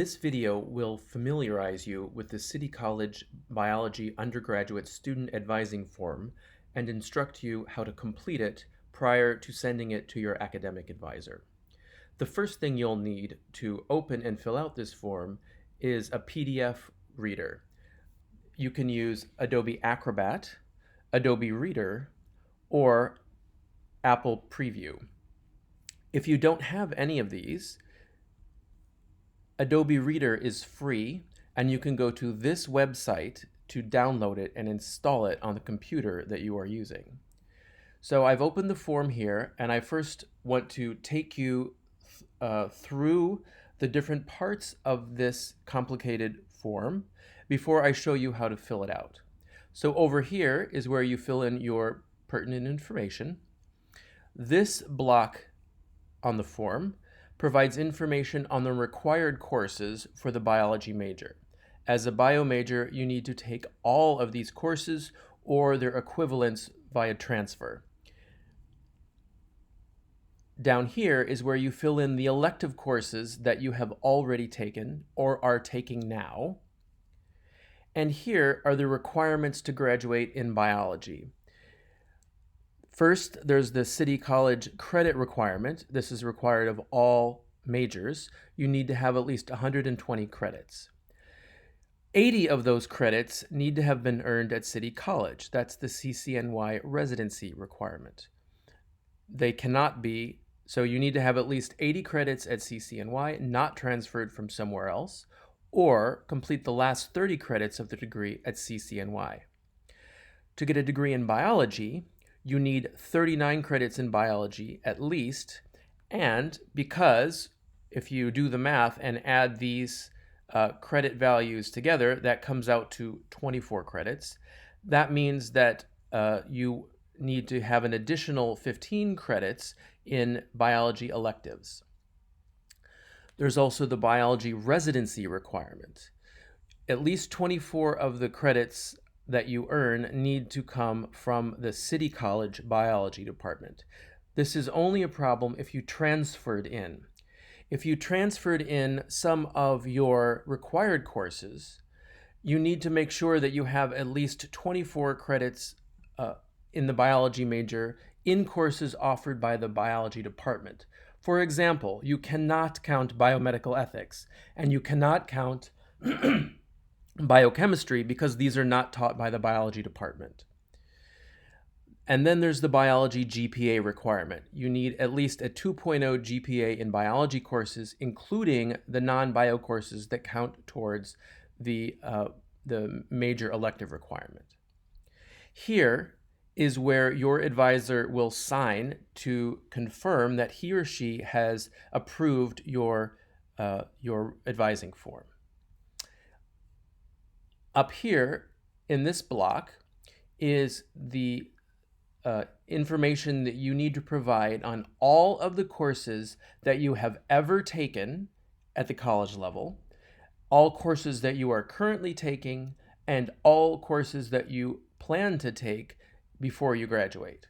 This video will familiarize you with the City College Biology Undergraduate Student Advising Form and instruct you how to complete it prior to sending it to your academic advisor. The first thing you'll need to open and fill out this form is a PDF reader. You can use Adobe Acrobat, Adobe Reader, or Apple Preview. If you don't have any of these, Adobe Reader is free, and you can go to this website to download it and install it on the computer that you are using. So I've opened the form here, and I first want to take you through the different parts of this complicated form before I show you how to fill it out. So over here is where you fill in your pertinent information. This block on the form provides information on the required courses for the biology major. As a bio major, you need to take all of these courses or their equivalents via transfer. Down here is where you fill in the elective courses that you have already taken or are taking now. And here are the requirements to graduate in biology. First, there's the City College credit requirement. This is required of all majors. You need to have at least 120 credits. 80 of those credits need to have been earned at City College. That's the CCNY residency requirement. They cannot be, so you need to have at least 80 credits at CCNY, not transferred from somewhere else, or complete the last 30 credits of the degree at CCNY. To get a degree in biology, you need 39 credits in biology at least, and because if you do the math and add these credit values together, that comes out to 24 credits. That means that you need to have an additional 15 credits in biology electives. There's also the biology residency requirement. At least 24 of the credits that you earn need to come from the City College biology department. This is only a problem if you transferred in. If you transferred in some of your required courses, you need to make sure that you have at least 24 credits in the biology major in courses offered by the biology department. For example, you cannot count biomedical ethics, and you cannot count biochemistry because these are not taught by the biology department. And then there's the biology GPA requirement. You need at least a 2.0 GPA in biology courses, including the non-bio courses that count towards the major elective requirement. Here is where your advisor will sign to confirm that he or she has approved your advising form. Up here in this block is the information that you need to provide on all of the courses that you have ever taken at the college level, all courses that you are currently taking, and all courses that you plan to take before you graduate.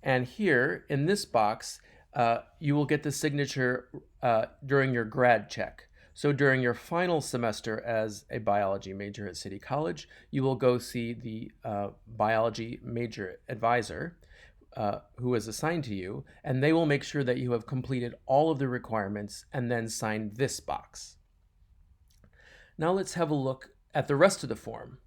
And here in this box, you will get the signature during your grad check. So during your final semester as a biology major at City College, you will go see the biology major advisor who is assigned to you, and they will make sure that you have completed all of the requirements and then sign this box. Now let's have a look at the rest of the form.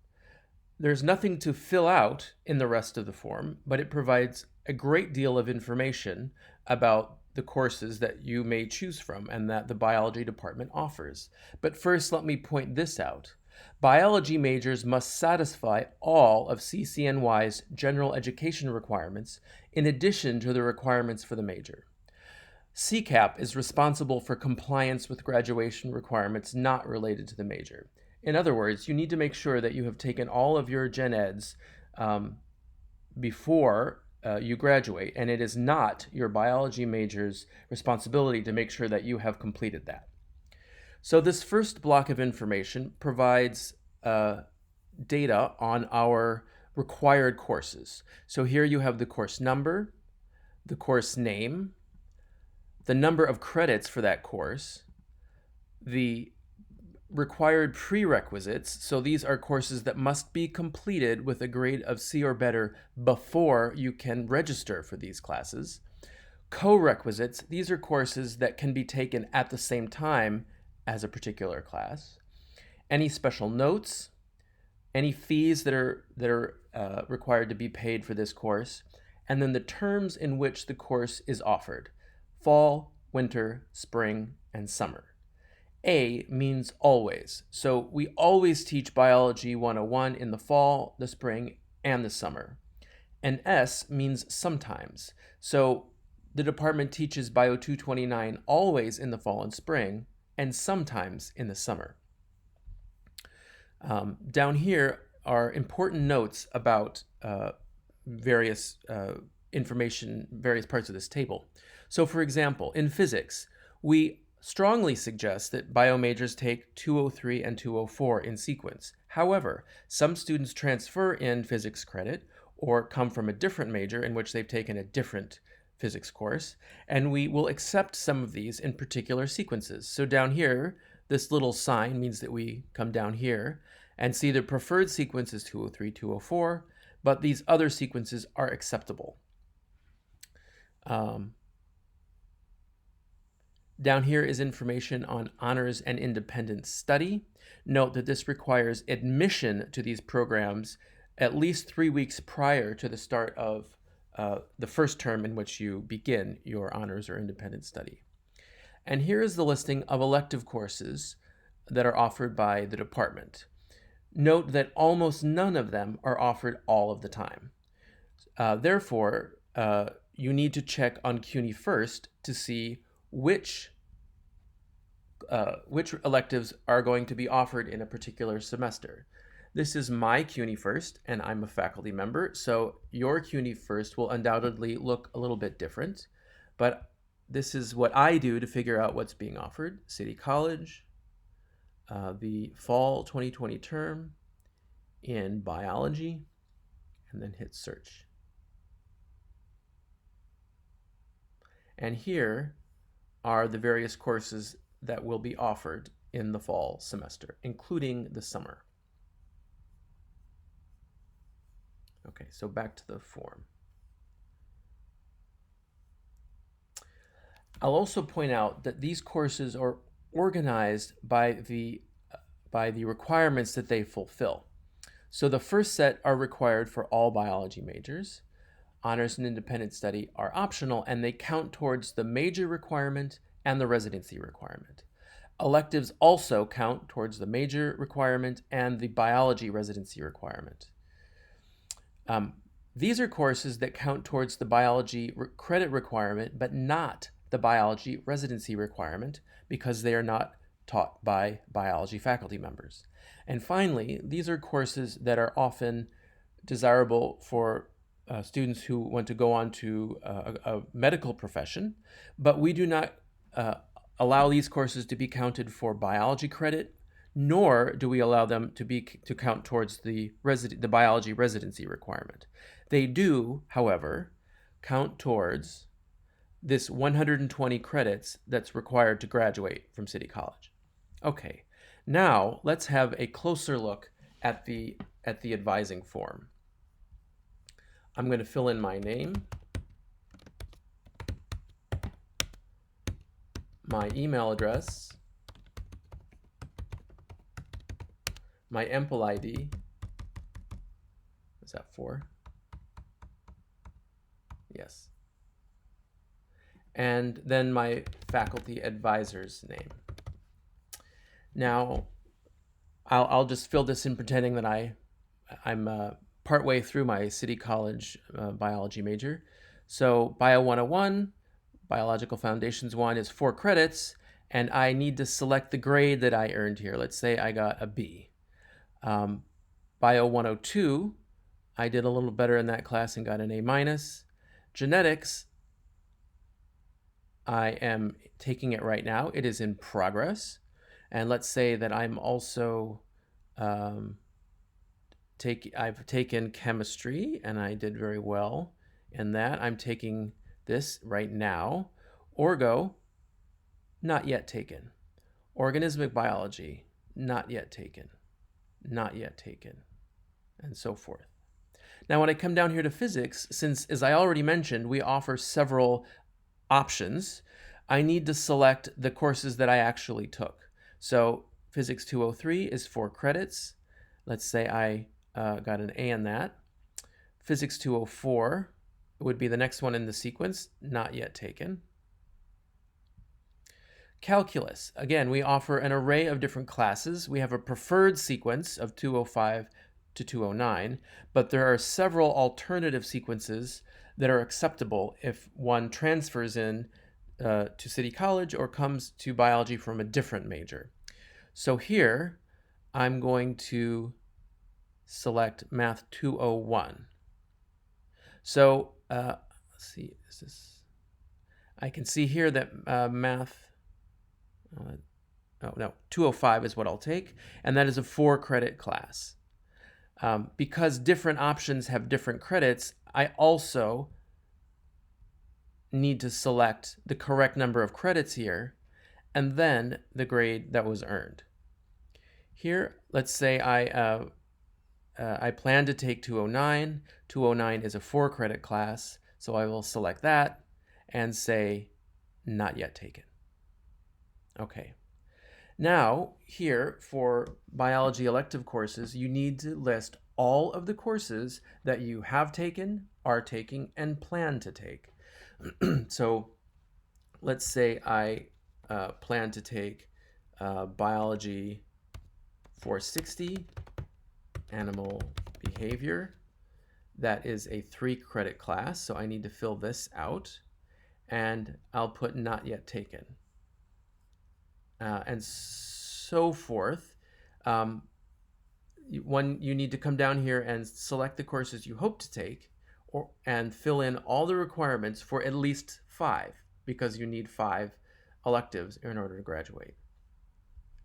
There's nothing to fill out in the rest of the form, but it provides a great deal of information about the courses that you may choose from and that the biology department offers. But first, let me point this out. Biology majors must satisfy all of CCNY's general education requirements in addition to the requirements for the major. CCAP is responsible for compliance with graduation requirements not related to the major. In other words, you need to make sure that you have taken all of your gen eds before you graduate, and it is not your biology major's responsibility to make sure that you have completed that. So this first block of information provides data on our required courses. So here you have the course number, the course name, the number of credits for that course, the required prerequisites, so these are courses that must be completed with a grade of C or better before you can register for these classes. Co-requisites, these are courses that can be taken at the same time as a particular class. Any special notes, any fees that are required to be paid for this course, and then the terms in which the course is offered: fall, winter, spring, and summer. A means always. So we always teach Biology 101 in the fall, the spring, and the summer. And S means sometimes. So the department teaches Bio 229 always in the fall and spring, and sometimes in the summer. Down here are important notes about various information, various parts of this table. So for example, in physics, we strongly suggest that bio majors take 203 and 204 in sequence. However, some students transfer in physics credit or come from a different major in which they've taken a different physics course, and we will accept some of these in particular sequences. So down here, this little sign means that we come down here and see the preferred sequence is 203, 204, but these other sequences are acceptable. Down here is information on honors and independent study. Note that this requires admission to these programs at least 3 weeks prior to the start of the first term in which you begin your honors or independent study. And here is the listing of elective courses that are offered by the department. Note that almost none of them are offered all of the time. Therefore, you need to check on CUNY first to see which electives are going to be offered in a particular semester. This is my CUNY first, and I'm a faculty member, so your CUNY first will undoubtedly look a little bit different, but this is what I do to figure out what's being offered. City College, the fall 2020 term in biology, and then hit search. And here are the various courses that will be offered in the fall semester, including the summer. Okay, so back to the form. I'll also point out that these courses are organized by the requirements that they fulfill. So the first set are required for all biology majors. Honors and independent study are optional, and they count towards the major requirement and the residency requirement. Electives also count towards the major requirement and the biology residency requirement. These are courses that count towards the biology credit requirement, but not the biology residency requirement, because they are not taught by biology faculty members. And finally, these are courses that are often desirable for students who want to go on to a medical profession, but we do not allow these courses to be counted for biology credit, nor do we allow them to count towards the biology residency requirement. They do, however, count towards this 120 credits that's required to graduate from City College. Okay, now let's have a closer look at the advising form. I'm going to fill in my name, my email address, my EMPL ID. Is that 4? Yes. And then my faculty advisor's name. Now, I'll just fill this in pretending that I'm partway through my City College biology major. So Bio 101, Biological Foundations 1 is 4 credits, and I need to select the grade that I earned here. Let's say I got a B. Bio 102, I did a little better in that class and got an A-. Genetics, I am taking it right now. It is in progress. And let's say that I'm also I've taken chemistry, and I did very well in that. I'm taking this right now. Orgo, not yet taken. Organismic biology, not yet taken, not yet taken, and so forth. Now, when I come down here to physics, since, as I already mentioned, we offer several options, I need to select the courses that I actually took. So Physics 203 is 4 credits. Let's say I got an A in that. Physics 204 would be the next one in the sequence, not yet taken. Calculus, again, we offer an array of different classes. We have a preferred sequence of 205 to 209, but there are several alternative sequences that are acceptable if one transfers in to City College or comes to biology from a different major. So here, I'm going to select Math 201. So let's see, is this? I can see here that Math. 205 is what I'll take, and that is a 4-credit class. Because different options have different credits, I also need to select the correct number of credits here, and then the grade that was earned. Here, let's say I plan to take 209. 209 is a 4-credit class, so I will select that and say not yet taken. Okay. Now, here for biology elective courses, you need to list all of the courses that you have taken, are taking, and plan to take. So let's say I plan to take biology 460, animal behavior. That is a 3-credit class, so I need to fill this out, and I'll put not yet taken. And so forth. You need to come down here and select the courses you hope to take, and fill in all the requirements for at least 5, because you need 5 electives in order to graduate.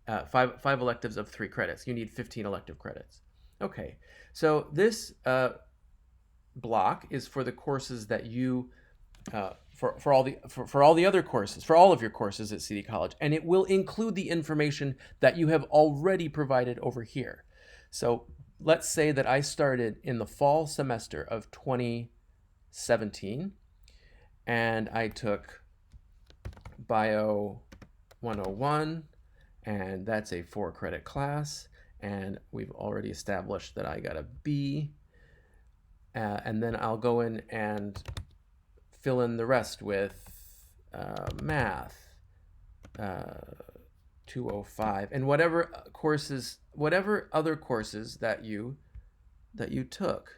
5 electives of 3 credits. You need 15 elective credits. Okay, so this block is for the courses that you for all the other courses, for all of your courses at City College, and it will include the information that you have already provided over here. So let's say that I started in the fall semester of 2017, and I took Bio 101, and that's a 4-credit class, and we've already established that I got a B, and then I'll go in and fill in the rest with math 205 and whatever other courses that you took.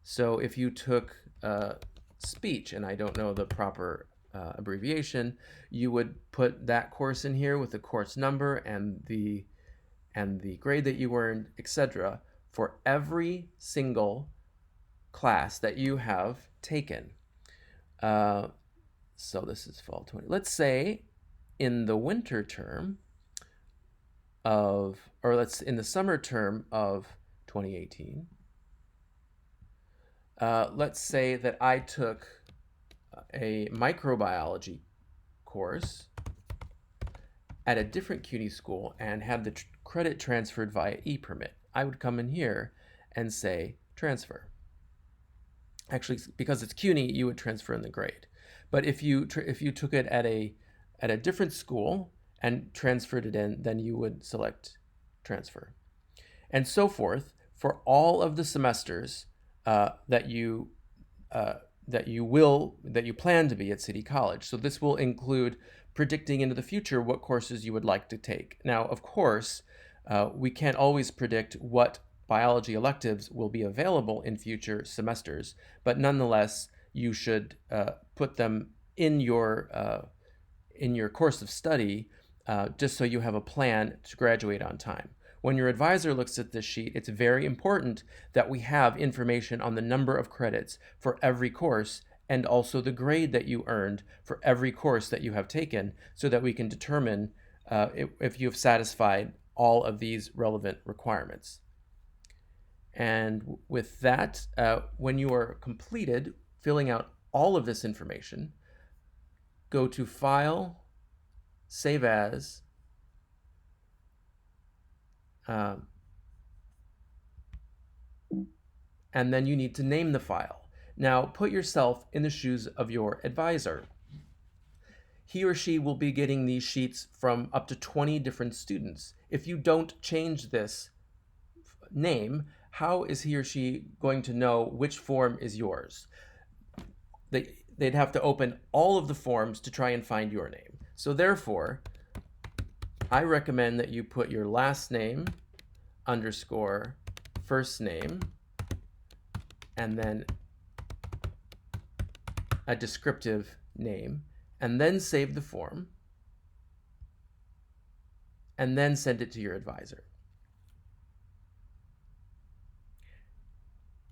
So if you took speech, and I don't know the proper abbreviation, you would put that course in here with the course number and the grade that you earned, etc., for every single class that you have taken. So this is fall 20. Let's say in the winter term in the summer term of 2018, let's say that I took a microbiology course at a different CUNY school and had the credit transferred via e-permit. I would come in here and say transfer. Actually, because it's CUNY, you would transfer in the grade. But if you took it at a different school and transferred it in, then you would select transfer, and so forth for all of the semesters that you plan to be at City College. So this will include predicting into the future what courses you would like to take. Now, of course, we can't always predict what biology electives will be available in future semesters, but nonetheless, you should put them in your course of study just so you have a plan to graduate on time. When your advisor looks at this sheet, it's very important that we have information on the number of credits for every course and also the grade that you earned for every course that you have taken, so that we can determine if you've satisfied all of these relevant requirements. And with that, when you are completed filling out all of this information, go to File, save as, and then you need to name the file. Now put yourself in the shoes of your advisor. He or she will be getting these sheets from up to 20 different students. If you don't change this name, how is he or she going to know which form is yours? They'd have to open all of the forms to try and find your name. So therefore, I recommend that you put your last name underscore first name and then a descriptive name, and then save the form, and then send it to your advisor.